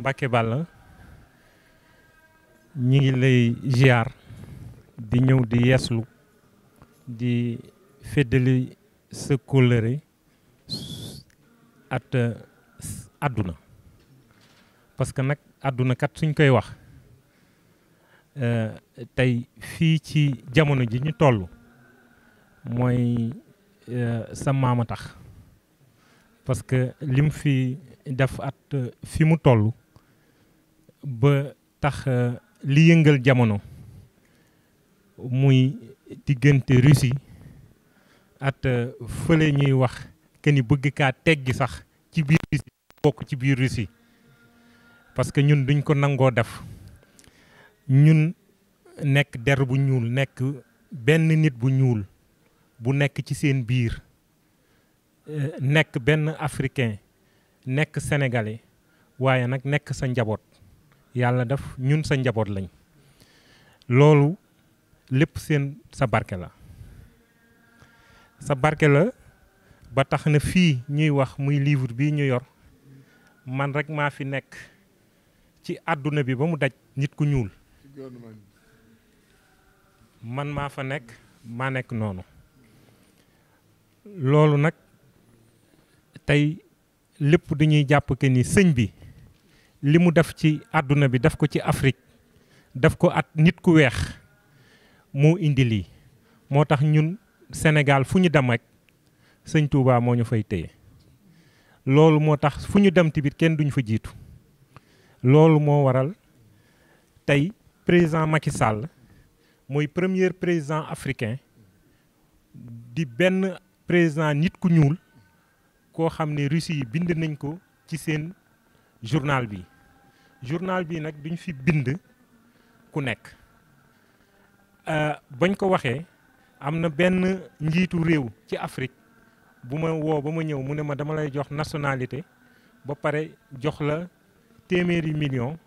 Mbacke Balla ñi ngi lay ziar di ñëw di yeeslu di feddali sa kóllëre at àdduna parce que nag àdduna kat suñ koy wax tey fii ci jamono ji ñu toll mooy sa maama tax parce que lim fi def at fi mu toll ba tax li yëngal jamono muy diggante Russie at fële ñuy wax que ni bëgg kaa teggi sax ci biir Russie bokk ci biir Russie parce que ñun duñ ko nangoo def ñun nekk der bu ñuul nekk benn nit bu ñuul bu nekk ci seen biir nekk benn africain nekk sénégalais waaye nag nekk sa njaboot yàlla def ñun sa njaboot lañ loolu lépp seen sa barke la sa barke la ba tax na fii ñuy wax muy livre bii ñu yor man rek maa fi nekk ci àdduna bi ba mu daj nit ku ñuul man maa fa nekk maa nekk noonu loolu nag tey lépp dañuy jàpp que ni sëñ bi li mu def ci àdduna bi def ko ci Afrique def ko at nit ku weex moo indi lii moo tax ñun Sénégal fu ñu dem rek sëñ Touba moo ñu fay téye loolu moo tax fu ñu dem tamit kenn duñ fa jiitu loolu moo waral tey président Macky Sall mooy premier président africain di benn président nit ku ñuul koo xam ne Russie yi bind nañ ko ci seen journal bi nag duñ fi bind ku nekk bañ ko waxee am na benn njiitu réew ci Afrique bu ma woo ba ma ñëw mu ne ma dama lay jox nationalité ba pare jox la téeméeri million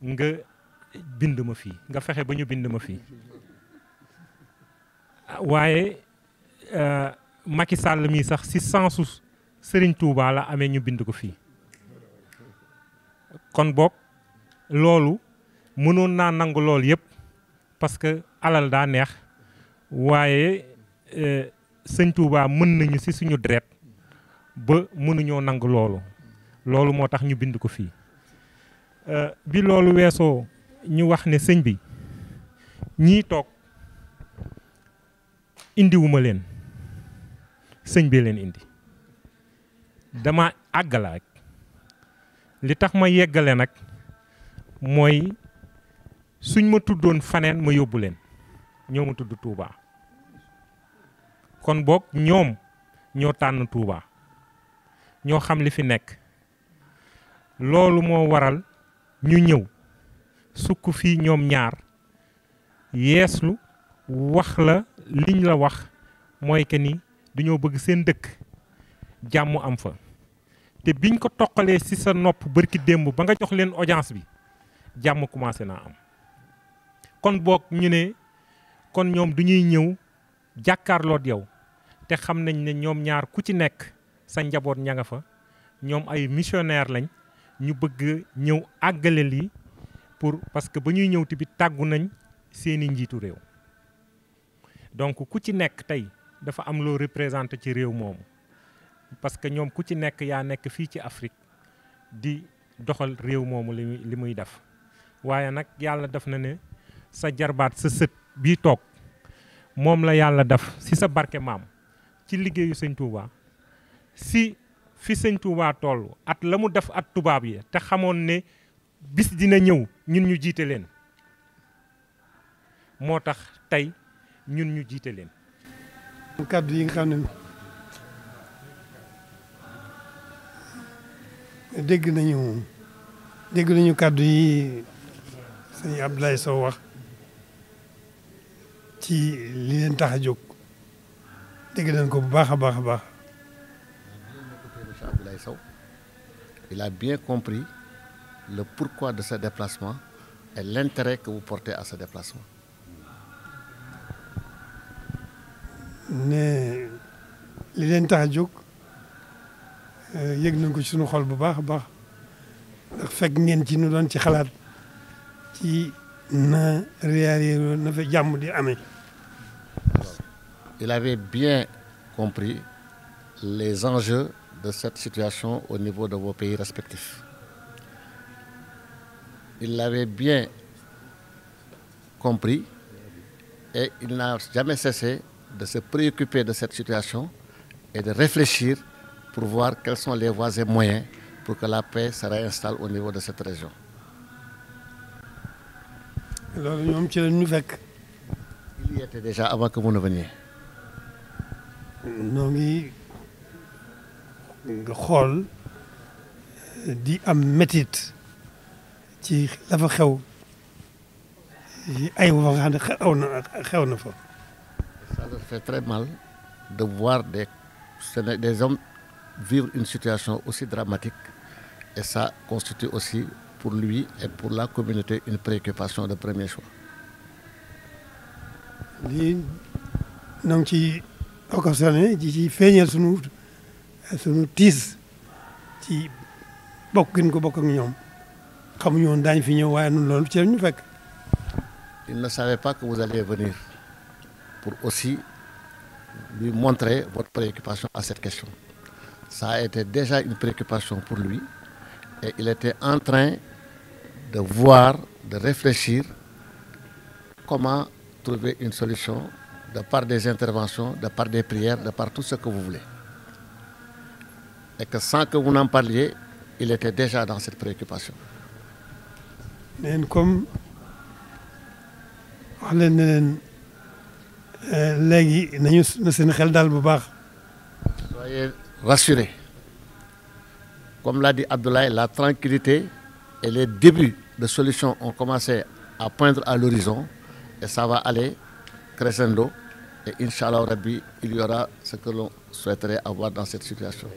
nga bind ma fii nga fexe ba ñu bind ma fii waaye Macky Sall mii sax si sensu Serigne Touba la amee ñu bind ko fii kon boog loolu mënoon naa nangu lool yëpp parce que alal daa neex waaye sëñ Touba mën nañu ci suñu deret ba mënuñoo nangu loolu moo tax ñu bind ko fii bi loolu weesoo ñu wax ne sëñ bi ñii toog indiwuma leen sëñ bi leen indi dama àggala rek li tax ma yeggale nag mooy suñ ma tuddoon faneen ma yóbbu leen ñoo ma tudd Touba kon boog ñoom ñoo tànn Touba ñoo xam li fi nekk loolu moo waral ñu ñëw sukk fii ñoom ñaar yeeslu wax la liñ la wax mooy que ni dañoo bëgg seen dëkk jàmm am fa te biñ ko toqalee ci sa nopp bërki démb ba nga jox leen audience bi jàmm commencé naa am kon boog ñu ne kon ñoom du ñuy ñëw jàkkaarloot yow te xam nañ ne ñoom ñaar ku ci nekk sa njaboot ña nga fa ñoom ay missionnaire lañ ñu bëgg ñëw àggale lii pour parce que ba ñuy ñëw tamit tàggu nañ seeni njiitu réew donc ku ci nekk tey dafa am loo représenté ci réew moomu parce que ñoom ku ci nekk yaa nekk fii ci Afrique di doxal réew moomu li muy def waaye nag yàlla def na ne sa jarbaat sa sët bii toog moom la yàlla def ci sa barke maam ci liggéeyu sëñ Touba si fi sëñ Touba toll at la mu def at tubaab yi te xamoon ne bis dina ñëw ñun ñu jiite leen moo tax tey ñun ñu jiite leen. kàddu yi nga xam ne dégg nañu kàddu yi sëñ Abdoulaye Sow wax ci li leen tax a jóg dégg nañ ko bu baax a baax a baax. Monsieur Abdoulaye Sow, il a bien compris le pourquoi de ce déplacement et l'intérêt que vous portez à ce déplacement. ne li leen tax a jóg yëg nañ ko ci suñu xol bu baax a baax ndax fekk ngeen ci nu doon ci xalaat ci na réaliser na fa jàmm di amee. Il avait bien compris les enjeux de cette situation au niveau de vos pays respectifs. Il l'avait bien compris et il n'a jamais cessé de se préoccuper de cette situation et de réfléchir pour voir quelles sont les voies et moyens pour que la paix se réinstalle au niveau de cette région. loolu ñoom ci la ñu fekk. Il y était déjà avant que vous ne veniez. noo ngi nga xool di am métit ci la fa xew ay wa nga xam ne xew na fa. Ça leur fait très mal de voir des hommes vivre une situation aussi dramatique et ça constitue aussi pour lui et pour la communauté une préoccupation de premier choix. lii ñoo ngi ci occasionné ci feeñal sunu tiis ci bokk gën ko bokk ak ñoom xamuñu woon daañu fi ñëw waaye ñun loolu ci la ñu fekk. Il ne savait pas que vous alliez venir pour aussi lui montrer votre préoccupation à cette question. Ça a été déjà une préoccupation pour lui et il était en train de voir, de réfléchir comment trouver une solution de par des interventions, de par des prières, de par tout ce que vous voulez. Et que sans que vous n'en parliez, il était déjà dans cette préoccupation. neen comme wax leen ne leen léegi nañu na seen xel daal bu baax. Soyez rassurés. Comme l'a dit Abdoulaye, la tranquillité et les débuts de solutions ont commencé à poindre à l'horizon et ça va aller crescendo et Inch'Allah Rabbi, il y aura ce que l'on souhaiterait avoir dans cette situation.